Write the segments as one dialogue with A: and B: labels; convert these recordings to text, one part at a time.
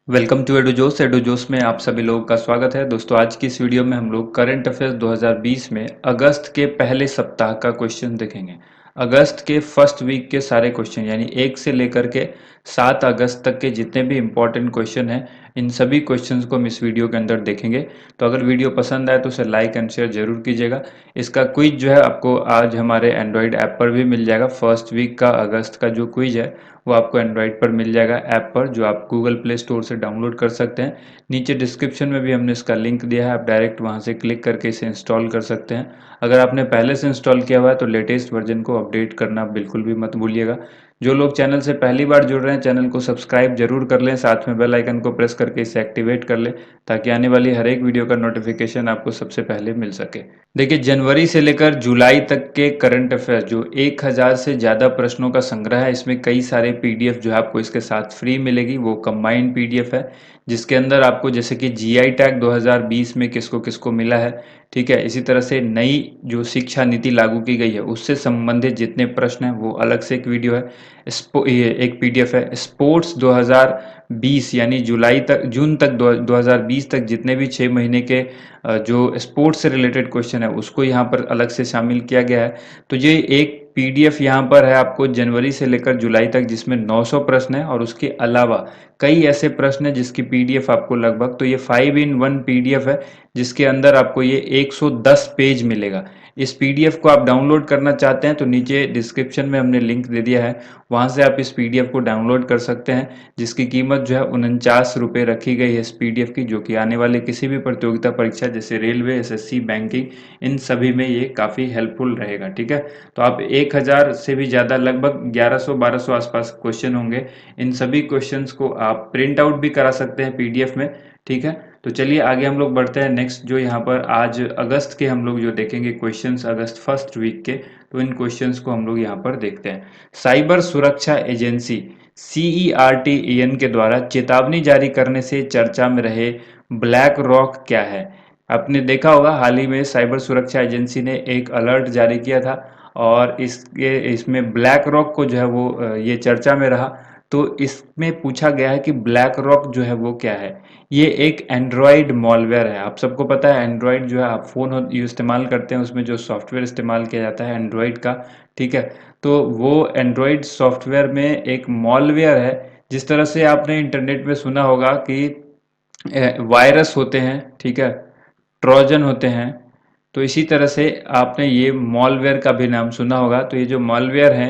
A: Welcome to एडुजोस में आप सभी लोगों का स्वागत है। दोस्तों, आज की इस वीडियो में हम लोग करंट अफेयर्स 2020 में अगस्त के पहले सप्ताह का क्वेश्चन देखेंगे। अगस्त के फर्स्ट वीक के सारे क्वेश्चन यानी 1 से लेकर के 7 अगस्त तक के जितने भी इम्पोर्टेंट क्वेश्चन हैं, इन सभी क्वेश्चंस को हम इस वीडियो के अंदर देखेंगे। तो अगर वीडियो पसंद आए तो उसे लाइक एंड शेयर जरूर कीजिएगा। इसका क्विज जो है आपको आज हमारे एंड्रॉयड ऐप पर भी मिल जाएगा। फर्स्ट वीक का अगस्त का जो क्विज है वो आपको एंड्रॉयड पर मिल जाएगा ऐप पर, जो आप गूगल प्ले स्टोर से डाउनलोड कर सकते हैं। नीचे डिस्क्रिप्शन में भी हमने इसका लिंक दिया है, आप डायरेक्ट वहां से क्लिक करके इसे इंस्टॉल कर सकते हैं। अगर आपने पहले से इंस्टॉल किया हुआ है तो लेटेस्ट वर्जन को अपडेट करना बिल्कुल भी मत भूलिएगा। जो लोग चैनल से पहली बार जुड़ रहे हैं, चैनल को सब्सक्राइब जरूर कर लें, साथ में बेल आइकन को प्रेस करके इसे एक्टिवेट कर लें ताकि आने वाली हर एक वीडियो का नोटिफिकेशन आपको सबसे पहले मिल सके। देखिए, जनवरी से लेकर जुलाई तक के करंट अफेयर जो 1000 से ज़्यादा प्रश्नों का संग्रह है, इसमें कई सारे पीडीएफ जो है आपको इसके साथ फ्री मिलेगी। वो कंबाइंड पीडीएफ है जिसके अंदर आपको जैसे कि जीआई टैग 2020 में किसको किसको मिला है, ठीक है, इसी तरह से नई जो शिक्षा नीति लागू की गई है उससे संबंधित जितने प्रश्न हैं वो अलग से एक वीडियो है। ये एक पीडीएफ है। स्पोर्ट्स 2020 यानी जुलाई तक, जून तक 2020 तक जितने भी 6 महीने के जो स्पोर्ट्स से रिलेटेड क्वेश्चन है उसको यहाँ पर अलग से शामिल किया गया है। तो ये एक पीडीएफ यहाँ पर है आपको जनवरी से लेकर जुलाई तक, जिसमें 900 प्रश्न है और उसके अलावा कई ऐसे प्रश्न है जिसकी पीडीएफ आपको लगभग, तो ये 5 in 1 पीडीएफ है जिसके अंदर आपको ये 110 पेज मिलेगा। इस पीडीएफ को आप डाउनलोड करना चाहते हैं तो नीचे डिस्क्रिप्शन में हमने लिंक दे दिया है, वहां से आप इस पीडीएफ को डाउनलोड कर सकते हैं, जिसकी कीमत जो है 49 रुपये रखी गई है इस पीडीएफ की, जो कि आने वाले किसी भी प्रतियोगिता परीक्षा जैसे रेलवे, एसएससी, बैंकिंग, इन सभी में ये काफ़ी हेल्पफुल रहेगा। ठीक है, तो आप 1000 से भी ज़्यादा, लगभग 1100-1200 आसपास क्वेश्चन होंगे। इन सभी क्वेश्चंस को आप प्रिंट आउट भी करा सकते हैं पीडीएफ में। ठीक है, तो चलिए आगे हम लोग बढ़ते हैं। नेक्स्ट जो यहाँ पर आज अगस्त के हम लोग जो देखेंगे क्वेश्चंस, अगस्त फर्स्ट वीक के, तो इन क्वेश्चंस को हम लोग यहाँ पर देखते हैं। साइबर सुरक्षा एजेंसी CERT-IN के द्वारा चेतावनी जारी करने से चर्चा में रहे ब्लैक रॉक क्या है? आपने देखा होगा हाल ही में साइबर सुरक्षा एजेंसी ने एक अलर्ट जारी किया था और इसमें ब्लैक रॉक को जो है वो ये चर्चा में रहा। तो इसमें पूछा गया है कि ब्लैक रॉक जो है वो क्या है। ये एक एंड्रॉयड मॉलवेयर है। आप सबको पता है एंड्रॉयड जो है, आप फ़ोन इस्तेमाल करते हैं उसमें जो सॉफ्टवेयर इस्तेमाल किया जाता है एंड्रॉयड का, ठीक है, तो वो एंड्रॉयड सॉफ्टवेयर में एक मॉलवेयर है। जिस तरह से आपने इंटरनेट में सुना होगा कि वायरस होते हैं, ठीक है, ट्रोजन होते हैं, तो इसी तरह से आपने ये मॉलवेयर का भी नाम सुना होगा। तो ये जो मॉलवेयर है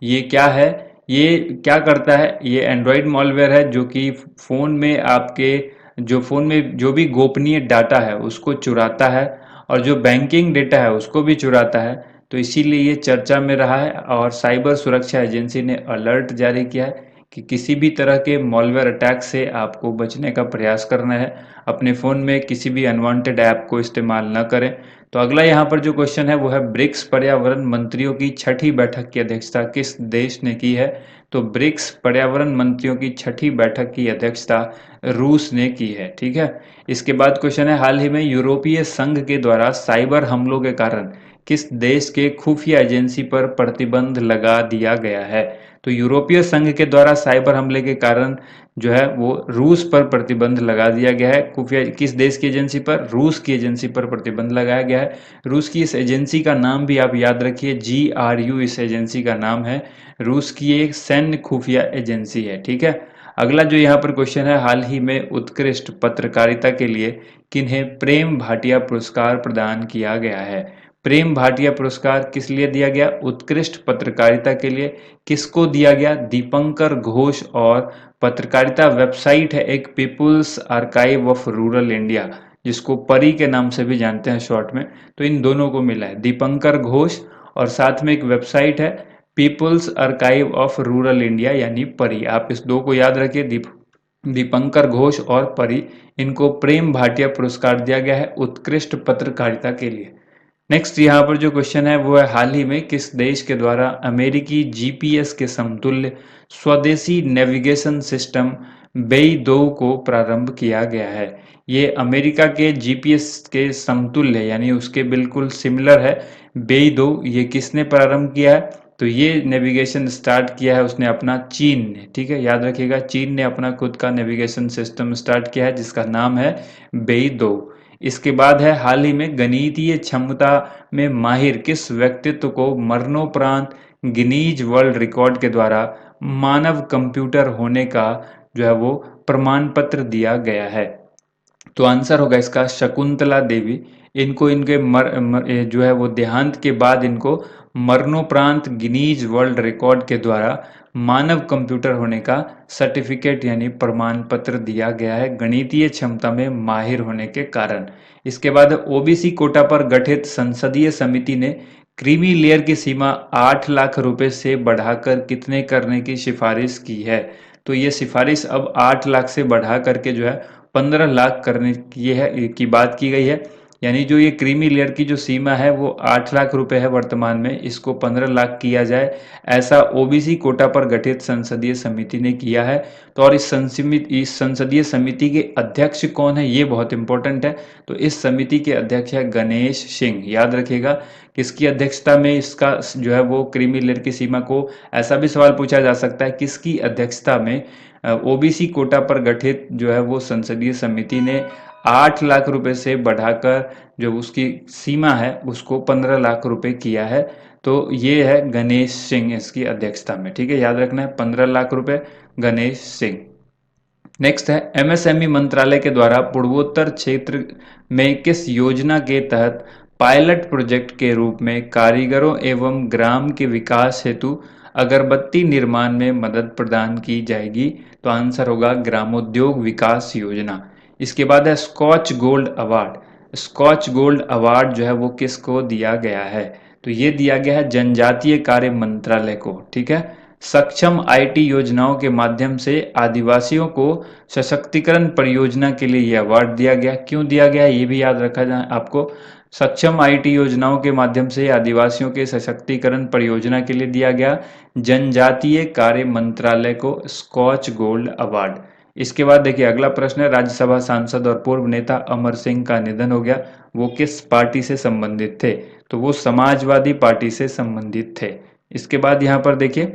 A: ये क्या है, ये क्या करता है, ये एंड्रॉयड मॉलवेयर है जो कि फ़ोन में आपके, जो फ़ोन में जो भी गोपनीय डाटा है उसको चुराता है और जो बैंकिंग डेटा है उसको भी चुराता है। तो इसीलिए ये चर्चा में रहा है और साइबर सुरक्षा एजेंसी ने अलर्ट जारी किया है कि किसी भी तरह के मॉलवेयर अटैक से आपको बचने का प्रयास करना है। अपने फ़ोन में किसी भी अनवांटेड ऐप को इस्तेमाल न करें। तो अगला यहाँ पर जो क्वेश्चन है वो है, ब्रिक्स पर्यावरण मंत्रियों की छठी बैठक की अध्यक्षता किस देश ने की है? तो ब्रिक्स पर्यावरण मंत्रियों की छठी बैठक की अध्यक्षता रूस ने की है। ठीक है, इसके बाद क्वेश्चन है, हाल ही में यूरोपीय संघ के द्वारा साइबर हमलों के कारण किस देश के खुफिया एजेंसी पर प्रतिबंध लगा दिया गया है? तो यूरोपीय संघ के द्वारा साइबर हमले के कारण जो है वो रूस पर प्रतिबंध लगा दिया गया है। खुफिया किस देश की एजेंसी पर? रूस की एजेंसी पर प्रतिबंध लगाया गया है। रूस की इस एजेंसी का नाम भी आप याद रखिए, GRU इस एजेंसी का नाम है। रूस की एक सैन्य खुफिया एजेंसी है। ठीक है, अगला जो यहाँ पर क्वेश्चन है, हाल ही में उत्कृष्ट पत्रकारिता के लिए किन्हें प्रेम भाटिया पुरस्कार प्रदान किया गया है? प्रेम भाटिया पुरस्कार किस लिए दिया गया? उत्कृष्ट पत्रकारिता के लिए। किसको दिया गया? दीपंकर घोष, और पत्रकारिता वेबसाइट है एक, People's Archive of Rural India, जिसको परी के नाम से भी जानते हैं शॉर्ट में। तो इन दोनों को मिला है, दीपंकर घोष और साथ में एक वेबसाइट है People's Archive of Rural India यानी परी। आप इस दो को याद रखिए, दीपंकर घोष और परी, इनको प्रेम भाटिया पुरस्कार दिया गया है उत्कृष्ट पत्रकारिता के लिए। नेक्स्ट यहाँ पर जो क्वेश्चन है वो है, हाल ही में किस देश के द्वारा अमेरिकी जीपीएस के समतुल्य स्वदेशी नेविगेशन सिस्टम बेई 2 को प्रारंभ किया गया है? ये अमेरिका के जीपीएस के समतुल्य यानी उसके बिल्कुल सिमिलर है बेई 2। ये किसने प्रारंभ किया है? तो ये नेविगेशन स्टार्ट किया है उसने अपना चीन ने, ठीक है, याद रखिएगा चीन ने अपना खुद का नेविगेशन सिस्टम स्टार्ट किया है जिसका नाम है बेइदो। इसके बाद है हाल ही में गणितीय क्षमता में माहिर किस व्यक्तित्व को मरणोपरांत गिनीज वर्ल्ड रिकॉर्ड के द्वारा मानव कंप्यूटर होने का जो है वो प्रमाण पत्र दिया गया है। तो आंसर होगा इसका शकुंतला देवी। इनको इनके जो है वो देहांत के बाद इनको मरणोपरांत गिनीज वर्ल्ड रिकॉर्ड के द्वारा मानव कंप्यूटर होने का सर्टिफिकेट यानी प्रमाण पत्र दिया गया है गणितीय क्षमता में माहिर होने के कारण। इसके बाद ओबीसी कोटा पर गठित संसदीय समिति ने क्रीमी लेयर की सीमा 8 लाख रुपए से बढ़ाकर कितने करने की सिफारिश की है। तो ये सिफारिश अब 8 लाख से बढ़ा करके जो है 15 लाख करने की बात की गई है। यानी जो ये क्रीमी लेयर की जो सीमा है वो 8 लाख रुपए है वर्तमान में, इसको 15 लाख किया जाए, ऐसा ओबीसी कोटा पर गठित संसदीय समिति ने किया है। तो और इस संसदीय समिति के अध्यक्ष कौन है ये बहुत इंपॉर्टेंट है। तो इस समिति के अध्यक्ष है गणेश सिंह, याद रखिएगा किसकी अध्यक्षता में इसका जो है वो क्रीमी लेयर की सीमा को, ऐसा भी सवाल पूछा जा सकता है किसकी अध्यक्षता में ओबीसी कोटा पर गठित जो है वो संसदीय समिति ने 8 लाख रुपए से बढ़ाकर जो उसकी सीमा है उसको 15 लाख रुपए किया है। तो ये है गणेश सिंह इसकी अध्यक्षता में, ठीक है, याद रखना है 15 लाख रुपए गणेश सिंह। नेक्स्ट है एमएसएमई मंत्रालय के द्वारा पूर्वोत्तर क्षेत्र में किस योजना के तहत पायलट प्रोजेक्ट के रूप में कारीगरों एवं ग्राम के विकास हेतु अगरबत्ती निर्माण में मदद प्रदान की जाएगी। तो आंसर होगा ग्रामोद्योग विकास योजना। इसके बाद है Skoch gold award. Skoch gold award जो है वो किसको दिया गया है। तो ये दिया गया है जनजातीय कार्य मंत्रालय को, ठीक है। सक्षम आईटी योजनाओं के माध्यम से आदिवासियों को सशक्तिकरण परियोजना के लिए यह अवार्ड दिया गया। क्यों दिया गया ये भी याद रखा जाए आपको। सक्षम आईटी योजनाओं के माध्यम से आदिवासियों के सशक्तिकरण परियोजना के लिए दिया गया जनजातीय कार्य मंत्रालय को स्कॉच गोल्ड अवार्ड। इसके बाद देखिए अगला प्रश्न है, राज्यसभा सांसद और पूर्व नेता अमर सिंह का निधन हो गया, वो किस पार्टी से संबंधित थे। तो वो समाजवादी पार्टी से संबंधित थे। इसके बाद यहाँ पर देखिए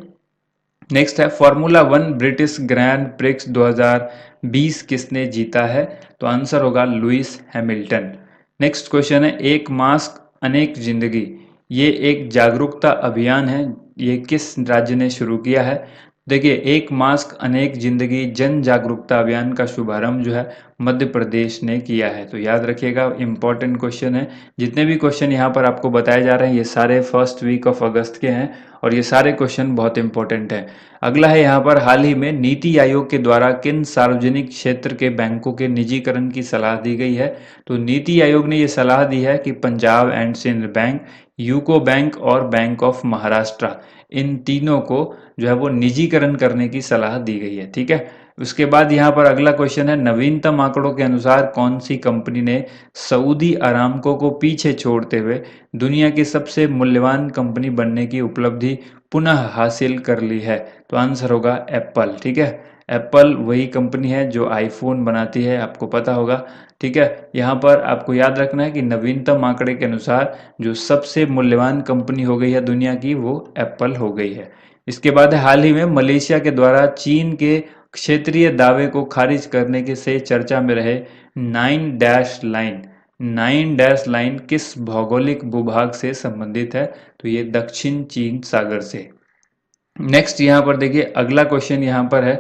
A: नेक्स्ट है फॉर्मूला 1 ब्रिटिश ग्रैंड प्रिक्स 2020 किसने जीता है। तो आंसर होगा लुइस हैमिल्टन। नेक्स्ट क्वेश्चन है एक मास्क अनेक जिंदगी, ये एक जागरूकता अभियान है, ये किस राज्य ने शुरू किया है। देखिए एक मास्क अनेक जिंदगी जन जागरूकता अभियान का शुभारंभ जो है मध्य प्रदेश ने किया है। तो याद रखिएगा इंपॉर्टेंट क्वेश्चन है। जितने भी क्वेश्चन यहाँ पर आपको बताए जा रहे हैं ये सारे फर्स्ट वीक ऑफ अगस्त के हैं और ये सारे क्वेश्चन बहुत इंपॉर्टेंट हैं। अगला है यहाँ पर हाल ही में नीति आयोग के द्वारा किन सार्वजनिक क्षेत्र के बैंकों के निजीकरण की सलाह दी गई है। तो नीति आयोग ने ये सलाह दी है कि Punjab and Sind bank, UCO bank और बैंक ऑफ महाराष्ट्र, इन तीनों को जो है वो निजीकरण करने की सलाह दी गई है, ठीक है। उसके बाद यहाँ पर अगला क्वेश्चन है नवीनतम आंकड़ों के अनुसार कौन सी कंपनी ने सऊदी अरामको को पीछे छोड़ते हुए दुनिया की सबसे मूल्यवान कंपनी बनने की उपलब्धि पुनः हासिल कर ली है। तो आंसर होगा एप्पल, ठीक है। एप्पल वही कंपनी है जो आईफोन बनाती है, आपको पता होगा, ठीक है। यहाँ पर आपको याद रखना है कि नवीनतम आंकड़े के अनुसार जो सबसे मूल्यवान कंपनी हो गई है दुनिया की वो एप्पल हो गई है। इसके बाद हाल ही में मलेशिया के द्वारा चीन के क्षेत्रीय दावे को खारिज करने के से चर्चा में रहे 9 डैश लाइन किस भौगोलिक भूभाग से संबंधित है। तो ये दक्षिण चीन सागर से। नेक्स्ट यहाँ पर देखिए अगला क्वेश्चन यहाँ पर है,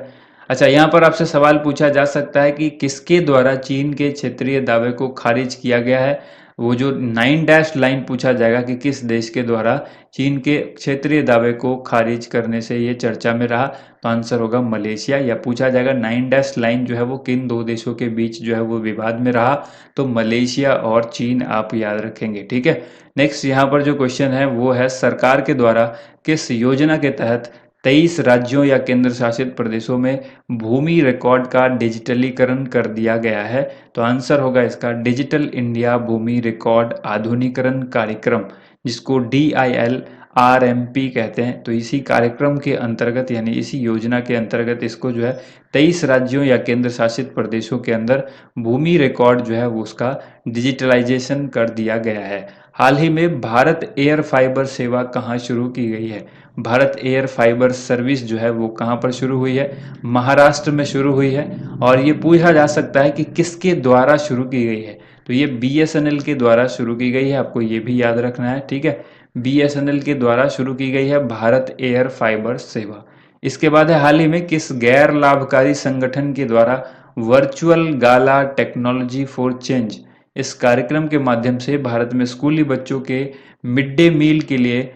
A: अच्छा यहाँ पर आपसे सवाल पूछा जा सकता है कि किसके द्वारा चीन के क्षेत्रीय दावे को खारिज किया गया है। वो जो 9 डैश लाइन पूछा जाएगा कि किस देश के द्वारा चीन के क्षेत्रीय दावे को खारिज करने से ये चर्चा में रहा। तो आंसर होगा मलेशिया। या पूछा जाएगा 9 डैश लाइन जो है वो किन दो देशों के बीच जो है वो विवाद में रहा। तो मलेशिया और चीन आप याद रखेंगे, ठीक है। नेक्स्ट यहाँ पर जो क्वेश्चन है वो है सरकार के द्वारा किस योजना के तहत 23 राज्यों या केंद्र शासित प्रदेशों में भूमि रिकॉर्ड का डिजिटलीकरण कर दिया गया है। तो आंसर होगा इसका डिजिटल इंडिया भूमि रिकॉर्ड आधुनिकरण कार्यक्रम, जिसको DILRMP कहते हैं। तो इसी कार्यक्रम के अंतर्गत यानी इसी योजना के अंतर्गत इसको जो है 23 राज्यों या केंद्र शासित प्रदेशों के अंदर भूमि रिकॉर्ड जो है वो उसका डिजिटलाइजेशन कर दिया गया है। हाल ही में भारत एयर फाइबर सेवा कहाँ शुरू की गई है? भारत एयर फाइबर सर्विस जो है वो कहाँ पर शुरू हुई है? महाराष्ट्र में शुरू हुई है। और ये पूछा जा सकता है कि किसके द्वारा शुरू की गई है? तो ये बीएसएनएल के द्वारा शुरू की गई है, आपको ये भी याद रखना है, ठीक है। बीएसएनएल के द्वारा शुरू की गई है भारत एयर फाइबर सेवा। इसके बाद है, हाल ही में किस गैर लाभकारी संगठन के द्वारा virtual gala technology for change इस कार्यक्रम के माध्यम से भारत में स्कूली बच्चों के मिड डे मील के लिए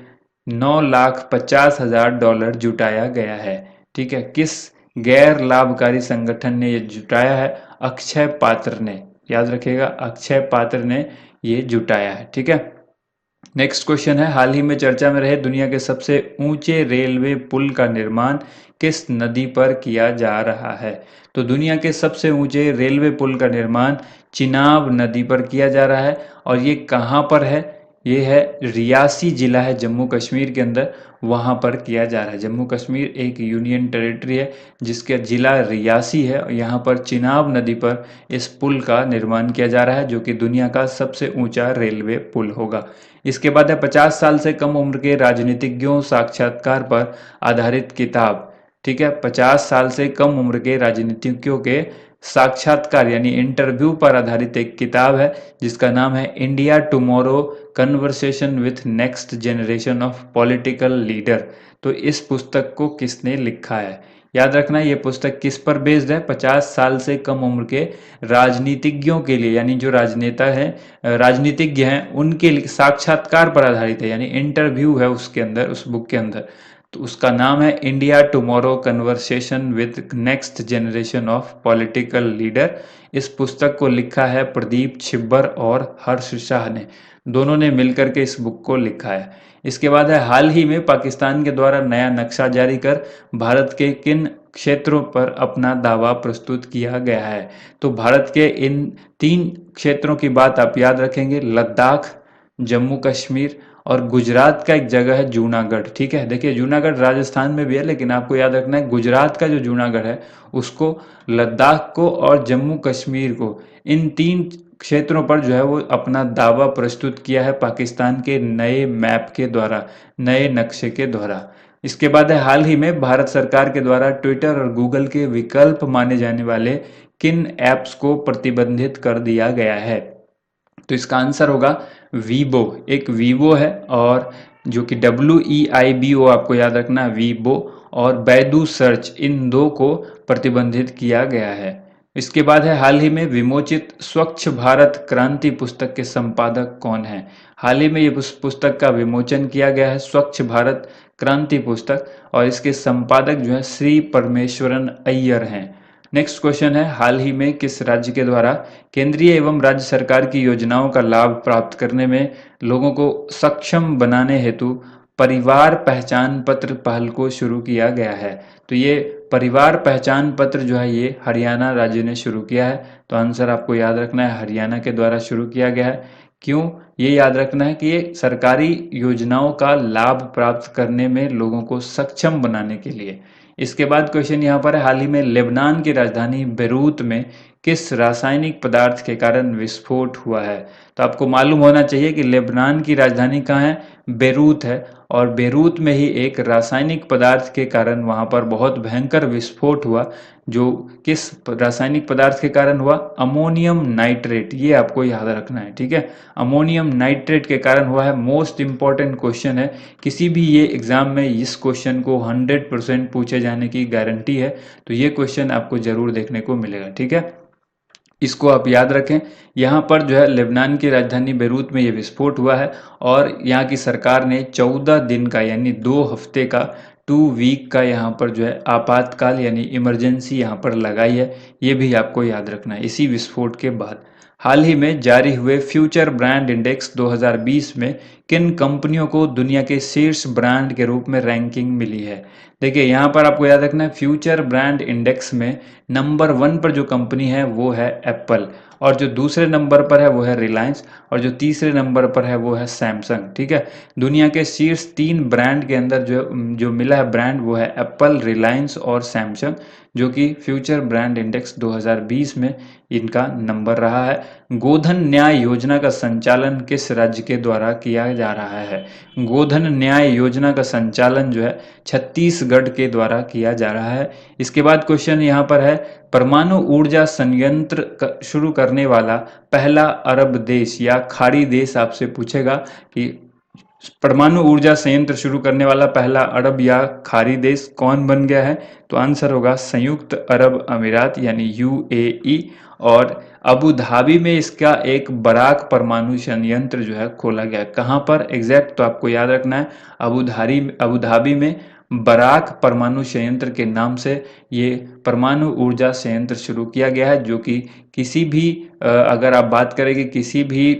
A: $9,50,000 जुटाया गया है, ठीक है। किस गैर लाभकारी संगठन ने ये जुटाया है? अक्षय पात्र ने, याद रखिएगा, अक्षय पात्र ने ये जुटाया है, ठीक है। नेक्स्ट क्वेश्चन है, हाल ही में चर्चा में रहे दुनिया के सबसे ऊंचे रेलवे पुल का निर्माण किस नदी पर किया जा रहा है? तो दुनिया के सबसे ऊंचे रेलवे पुल का निर्माण चिनाब नदी पर किया जा रहा है। और ये कहाँ पर है? ये है रियासी जिला है जम्मू कश्मीर के अंदर, वहाँ पर किया जा रहा है। जम्मू कश्मीर एक यूनियन टेरिटरी है जिसका जिला रियासी है और यहाँ पर चिनाब नदी पर इस पुल का निर्माण किया जा रहा है जो कि दुनिया का सबसे ऊंचा रेलवे पुल होगा। इसके बाद है 50 साल से कम उम्र के राजनीतिज्ञों साक्षात्कार पर आधारित किताब, ठीक है। 50 साल से कम उम्र के राजनीतिज्ञों के साक्षात्कार यानी इंटरव्यू पर आधारित एक किताब है जिसका नाम है India tomorrow conversation with next generation of political leader. तो इस पुस्तक को किसने लिखा है? याद रखना ये पुस्तक किस पर बेस्ड है? 50 साल से कम उम्र के राजनीतिज्ञों के लिए, यानी जो राजनेता हैं, राजनीतिज्ञ हैं, उनके साक्षात्कार पर आधारित है, यानी इंटरव्यू है उसके अंदर, उस बुक के अंदर। तो उसका नाम है India tomorrow conversation with next generation of political leader. इस पुस्तक को लिखा है प्रदीप छिब्बर और हर्ष शाह ने, दोनों ने मिलकर के इस बुक को लिखा है। इसके बाद है, हाल ही में पाकिस्तान के द्वारा नया नक्शा जारी कर भारत के किन क्षेत्रों पर अपना दावा प्रस्तुत किया गया है? तो भारत के इन 3 क्षेत्रों की बात आप याद रखेंगे, लद्दाख, जम्मू कश्मीर और गुजरात का एक जगह है जूनागढ़, ठीक है। देखिए जूनागढ़ राजस्थान में भी है, लेकिन आपको याद रखना है गुजरात का जो जूनागढ़ है उसको, लद्दाख को और जम्मू कश्मीर को, इन 3 क्षेत्रों पर जो है वो अपना दावा प्रस्तुत किया है पाकिस्तान के नए मैप के द्वारा, नए नक्शे के द्वारा। इसके बाद है, हाल ही में भारत सरकार के द्वारा ट्विटर और गूगल के विकल्प माने जाने वाले किन ऐप्स को प्रतिबंधित कर दिया गया है? तो इसका आंसर होगा वीबो। एक वीवो है और जो कि WEIBO, आपको याद रखना है, वीबो और बैदू सर्च, इन 2 को प्रतिबंधित किया गया है। इसके बाद है, हाल ही में विमोचित स्वच्छ भारत क्रांति पुस्तक के संपादक कौन है? हाल ही में ये पुस्तक का विमोचन किया गया है, स्वच्छ भारत क्रांति पुस्तक, और इसके संपादक जो है श्री परमेश्वरन अय्यर हैं। नेक्स्ट क्वेश्चन है, हाल ही में किस राज्य के द्वारा केंद्रीय एवं राज्य सरकार की योजनाओं का लाभ प्राप्त करने में लोगों को सक्षम बनाने हेतु परिवार पहचान पत्र पहल को शुरू किया गया है? तो ये परिवार पहचान पत्र जो है ये हरियाणा राज्य ने शुरू किया है। तो आंसर आपको याद रखना है, हरियाणा के द्वारा शुरू किया गया है। क्यों? ये याद रखना है कि ये सरकारी योजनाओं का लाभ प्राप्त करने में लोगों को सक्षम बनाने के लिए। इसके बाद क्वेश्चन यहाँ पर है, हाल ही में लेबनान की राजधानी बेरूत में किस रासायनिक पदार्थ के कारण विस्फोट हुआ है? तो आपको मालूम होना चाहिए कि लेबनान की राजधानी कहाँ है? बेरूत है, और बेरूत में ही एक रासायनिक पदार्थ के कारण वहाँ पर बहुत भयंकर विस्फोट हुआ। जो किस रासायनिक पदार्थ के कारण हुआ? अमोनियम नाइट्रेट, ये आपको याद रखना है, ठीक है। अमोनियम नाइट्रेट के कारण हुआ है। मोस्ट इंपॉर्टेंट क्वेश्चन है, किसी भी ये एग्जाम में इस क्वेश्चन को 100% पूछे जाने की गारंटी है। तो ये क्वेश्चन आपको जरूर देखने को मिलेगा, ठीक है। इसको आप याद रखें। यहाँ पर जो है लेबनान की राजधानी बेरूत में ये विस्फोट हुआ है और यहाँ की सरकार ने 14 दिन का यानी 2 हफ्ते का 2 वीक का यहाँ पर जो है आपातकाल यानी इमरजेंसी यहाँ पर लगाई है। ये भी आपको याद रखना है। इसी विस्फोट के बाद हाल ही में जारी हुए फ्यूचर ब्रांड इंडेक्स 2020 में किन कंपनियों को दुनिया के शीर्ष ब्रांड के रूप में रैंकिंग मिली है? देखिए यहाँ पर आपको याद रखना है, फ्यूचर ब्रांड इंडेक्स में नंबर 1 पर जो कंपनी है वो है एप्पल, और जो दूसरे नंबर पर है वो है रिलायंस, और जो तीसरे नंबर पर है वो है सैमसंग। ठीक है, दुनिया के शीर्ष 3 ब्रांड के अंदर जो मिला है ब्रांड वो है एप्पल, रिलायंस और सैमसंग, जो कि फ्यूचर ब्रांड इंडेक्स 2020 में इनका नंबर रहा है। गोधन न्याय योजना का संचालन किस राज्य के द्वारा किया जा रहा है? गोधन न्याय योजना का संचालन जो है छत्तीसगढ़ के द्वारा किया जा रहा है। इसके बाद क्वेश्चन यहाँ पर है, परमाणु ऊर्जा संयंत्र शुरू करने वाला पहला अरब देश या खाड़ी देश आपसे पूछेगा कि परमाणु ऊर्जा संयंत्र शुरू करने वाला पहला अरब या खाड़ी देश कौन बन गया है? तो आंसर होगा संयुक्त अरब अमीरात यानी यूएई। और अबू धाबी में इसका एक बराक परमाणु संयंत्र जो है खोला गया। कहाँ पर एग्जैक्ट तो आपको याद रखना है, अबू धाबी में बराक परमाणु संयंत्र के नाम से ये परमाणु ऊर्जा संयंत्र शुरू किया गया है, जो कि किसी भी अगर आप बात करेंगे किसी भी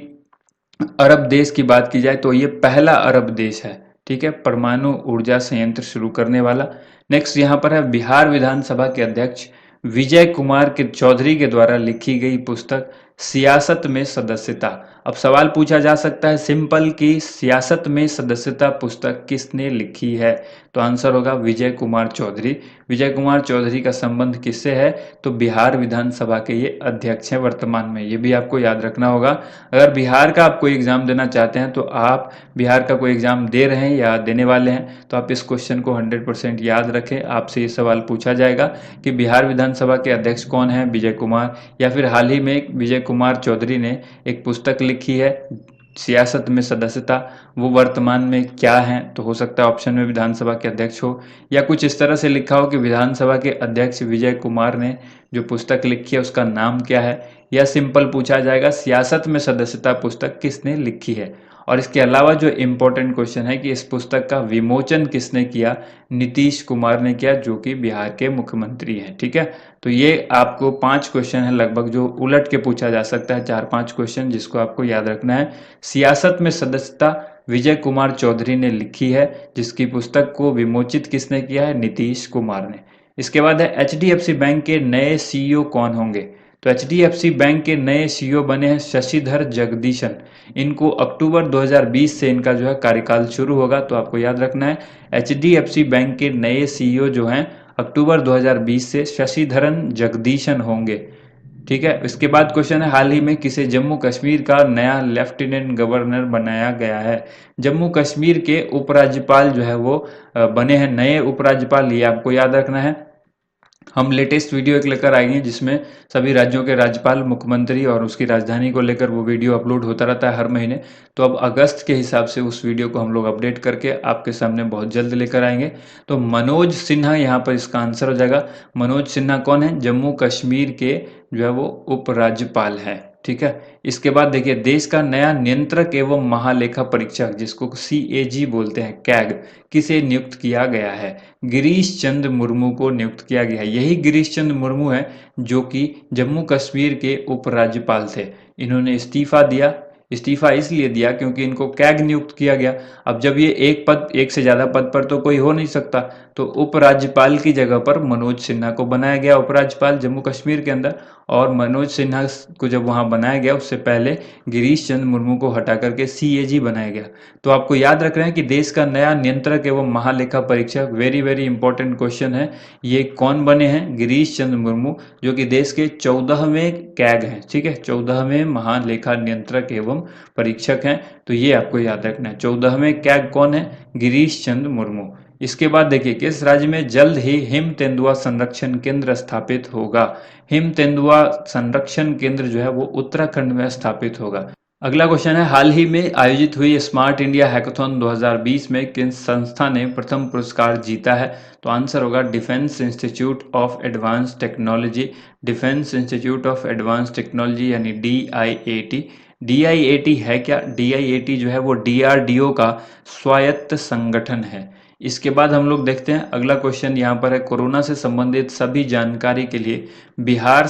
A: अरब देश की बात की जाए तो ये पहला अरब देश है। ठीक है, परमाणु ऊर्जा संयंत्र शुरू करने वाला। नेक्स्ट यहाँ पर है, बिहार विधानसभा के अध्यक्ष विजय कुमार के चौधरी के द्वारा लिखी गई पुस्तक सियासत में सदस्यता। अब सवाल पूछा जा सकता है सिंपल कि सियासत में सदस्यता पुस्तक किसने लिखी है? तो आंसर होगा विजय कुमार चौधरी। विजय कुमार चौधरी का संबंध किससे है? तो बिहार विधानसभा के ये अध्यक्ष हैं वर्तमान में, ये भी आपको याद रखना होगा। अगर बिहार का आप कोई एग्जाम देना चाहते हैं, तो आप बिहार का कोई एग्जाम दे रहे हैं या देने वाले हैं, तो आप इस क्वेश्चन को 100% याद रखें। आपसे ये सवाल पूछा जाएगा कि बिहार विधानसभा के अध्यक्ष कौन है? विजय कुमार। या फिर हाल ही में विजय कुमार चौधरी ने एक पुस्तक लिखी है सियासत में सदस्यता, वो वर्तमान में क्या है? तो हो सकता है ऑप्शन में विधानसभा के अध्यक्ष हो, या कुछ इस तरह से लिखा हो कि विधानसभा के अध्यक्ष विजय कुमार ने जो पुस्तक लिखी है उसका नाम क्या है, या सिंपल पूछा जाएगा सियासत में सदस्यता पुस्तक किसने लिखी है। और इसके अलावा जो इम्पोर्टेंट क्वेश्चन है कि इस पुस्तक का विमोचन किसने किया? नीतीश कुमार ने किया, जो कि बिहार के मुख्यमंत्री हैं। ठीक है, तो ये आपको 5 क्वेश्चन है लगभग जो उलट के पूछा जा सकता है, 4-5 क्वेश्चन जिसको आपको याद रखना है। सियासत में सदस्यता विजय कुमार चौधरी ने लिखी है, जिसकी पुस्तक को विमोचित किसने किया है? नीतीश कुमार ने। इसके बाद है एचडीएफसी बैंक के नए सीईओ कौन होंगे? तो एचडीएफसी बैंक के नए सीईओ बने हैं शशिधर जगदीशन। इनको अक्टूबर 2020 से इनका जो है कार्यकाल शुरू होगा, तो आपको याद रखना है एचडीएफसी बैंक के नए सीईओ जो हैं अक्टूबर 2020 से शशिधरन जगदीशन होंगे। ठीक है, इसके बाद क्वेश्चन है, हाल ही में किसे जम्मू कश्मीर का नया लेफ्टिनेंट गवर्नर बनाया गया है? जम्मू कश्मीर के उपराज्यपाल जो है वो बने हैं नए उपराज्यपाल, ये आपको याद रखना है। हम लेटेस्ट वीडियो एक लेकर आएंगे जिसमें सभी राज्यों के राज्यपाल, मुख्यमंत्री और उसकी राजधानी को लेकर वो वीडियो अपलोड होता रहता है हर महीने। तो अब अगस्त के हिसाब से उस वीडियो को हम लोग अपडेट करके आपके सामने बहुत जल्द लेकर आएंगे। तो मनोज सिन्हा यहाँ पर इसका आंसर हो जाएगा। मनोज सिन्हा कौन है? जम्मू कश्मीर के जो है वो उपराज्यपाल है। ठीक है, इसके बाद देखिए, देश का नया नियंत्रक एवं महालेखा परीक्षक जिसको CAG बोलते हैं, कैग, किसे नियुक्त किया गया है? गिरीश चंद्र मुर्मू को नियुक्त किया गया है। यही गिरीश चंद्र मुर्मू है जो कि जम्मू कश्मीर के उपराज्यपाल थे। इन्होंने इस्तीफा दिया। इस्तीफा इसलिए दिया क्योंकि इनको कैग नियुक्त किया गया। अब जब ये एक से ज्यादा पद पर तो कोई हो नहीं सकता, तो उपराज्यपाल की जगह पर मनोज सिन्हा को बनाया गया उपराज्यपाल जम्मू कश्मीर के अंदर। और मनोज सिन्हा को जब वहां बनाया गया उससे पहले गिरीश चंद्र मुर्मू को हटा करके CAG बनाया गया। तो आपको याद रख रहे हैं कि देश का नया नियंत्रक एवं महालेखा परीक्षक, वेरी वेरी इंपॉर्टेंट क्वेश्चन है, ये कौन बने हैं? गिरीश चंद्र मुर्मू, जो कि देश के 14वें कैग हैं। ठीक है, 14वें महालेखा नियंत्रक एवं परीक्षक हैं। तो ये आपको याद रखना है, 14वें कैग कौन है? गिरीश चंद्र मुर्मू। इसके बाद देखिए, किस राज्य में जल्द ही हिम तेंदुआ संरक्षण केंद्र स्थापित होगा? हिम तेंदुआ संरक्षण केंद्र जो है वो उत्तराखंड में स्थापित होगा। अगला क्वेश्चन है, हाल ही में आयोजित हुई स्मार्ट इंडिया हैकाथॉन 2020 में किस संस्था ने प्रथम पुरस्कार जीता है? तो आंसर होगा defence institute of advance technology. Defence institute of advance technology यानी DIAT। DIAT है क्या? DIAT जो है वो DRDO का स्वायत्त संगठन है। इसके बाद हम लोग देखते हैं अगला क्वेश्चन यहाँ पर है, कोरोना से संबंधित सभी जानकारी के लिए बिहार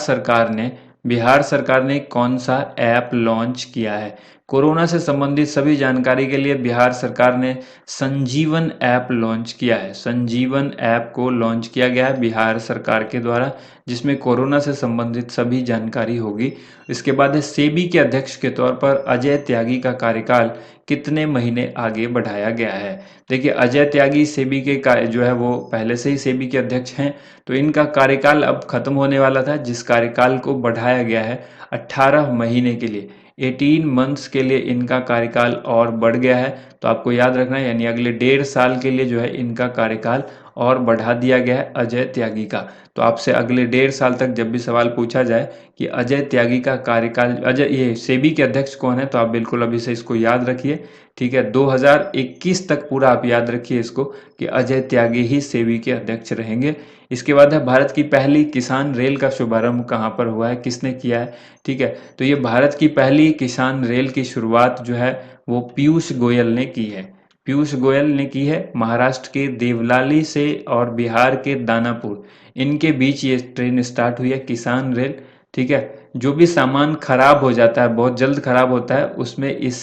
A: सरकार ने कौन सा ऐप लॉन्च किया है? कोरोना से संबंधित सभी जानकारी के लिए बिहार सरकार ने संजीवन ऐप लॉन्च किया है। संजीवन ऐप को लॉन्च किया गया है बिहार सरकार के द्वारा, जिसमें कोरोना से संबंधित सभी जानकारी होगी। इसके बाद है सेबी के अध्यक्ष के तौर पर अजय त्यागी का कार्यकाल कितने महीने आगे बढ़ाया गया है। देखिए, अजय त्यागी सेबी के जो है वो पहले से ही सेबी के अध्यक्ष हैं, तो इनका कार्यकाल अब खत्म होने वाला था, जिस कार्यकाल को बढ़ाया गया है 18 महीने के लिए। 18 मंथ्स के लिए इनका कार्यकाल और बढ़ गया है। तो आपको याद रखना है, यानी अगले 1.5 साल के लिए जो है इनका कार्यकाल और बढ़ा दिया गया है अजय त्यागी का। तो आपसे अगले 1.5 साल तक जब भी सवाल पूछा जाए कि अजय त्यागी का कार्यकाल, ये सेबी के अध्यक्ष कौन है, तो आप बिल्कुल अभी से इसको याद रखिए। ठीक है, 2021 तक पूरा आप याद रखिए इसको कि अजय त्यागी ही सेबी के अध्यक्ष रहेंगे। इसके बाद है भारत की पहली किसान रेल का शुभारंभ कहाँ पर हुआ है, किसने किया है। ठीक है, तो ये भारत की पहली किसान रेल की शुरुआत जो है वो पीयूष गोयल ने की है। पीयूष गोयल ने की है। महाराष्ट्र के देवलाली से और बिहार के दानापुर, इनके बीच ये ट्रेन स्टार्ट हुई है, किसान रेल। ठीक है, जो भी सामान खराब हो जाता है, बहुत जल्द खराब होता है, उसमें इस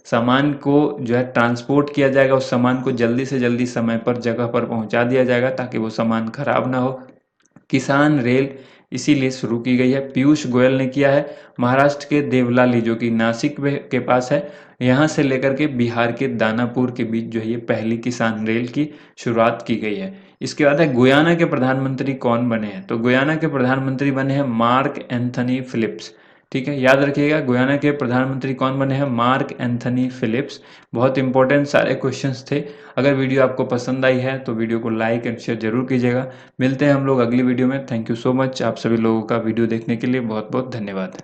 A: सामान को जो है ट्रांसपोर्ट किया जाएगा, उस सामान को जल्दी से जल्दी समय पर जगह पर पहुंचा दिया जाएगा ताकि वो सामान खराब ना हो। किसान रेल इसीलिए शुरू की गई है, पीयूष गोयल ने किया है। महाराष्ट्र के देवलाली जो कि नासिक के पास है, यहाँ से लेकर के बिहार के दानापुर के बीच जो है ये पहली किसान रेल की शुरुआत की गई है। इसके बाद है गुयाना के प्रधानमंत्री कौन बने हैं, तो गुयाना के प्रधानमंत्री बने हैं मार्क एंथनी फिलिप्स। ठीक है, याद रखिएगा, गुयाना के प्रधानमंत्री कौन बने हैं, मार्क एंथनी फिलिप्स। बहुत इंपॉर्टेंट सारे क्वेश्चंस थे। अगर वीडियो आपको पसंद आई है तो वीडियो को लाइक एंड शेयर जरूर कीजिएगा। मिलते हैं हम लोग अगली वीडियो में। थैंक यू सो मच, आप सभी लोगों का वीडियो देखने के लिए बहुत बहुत धन्यवाद।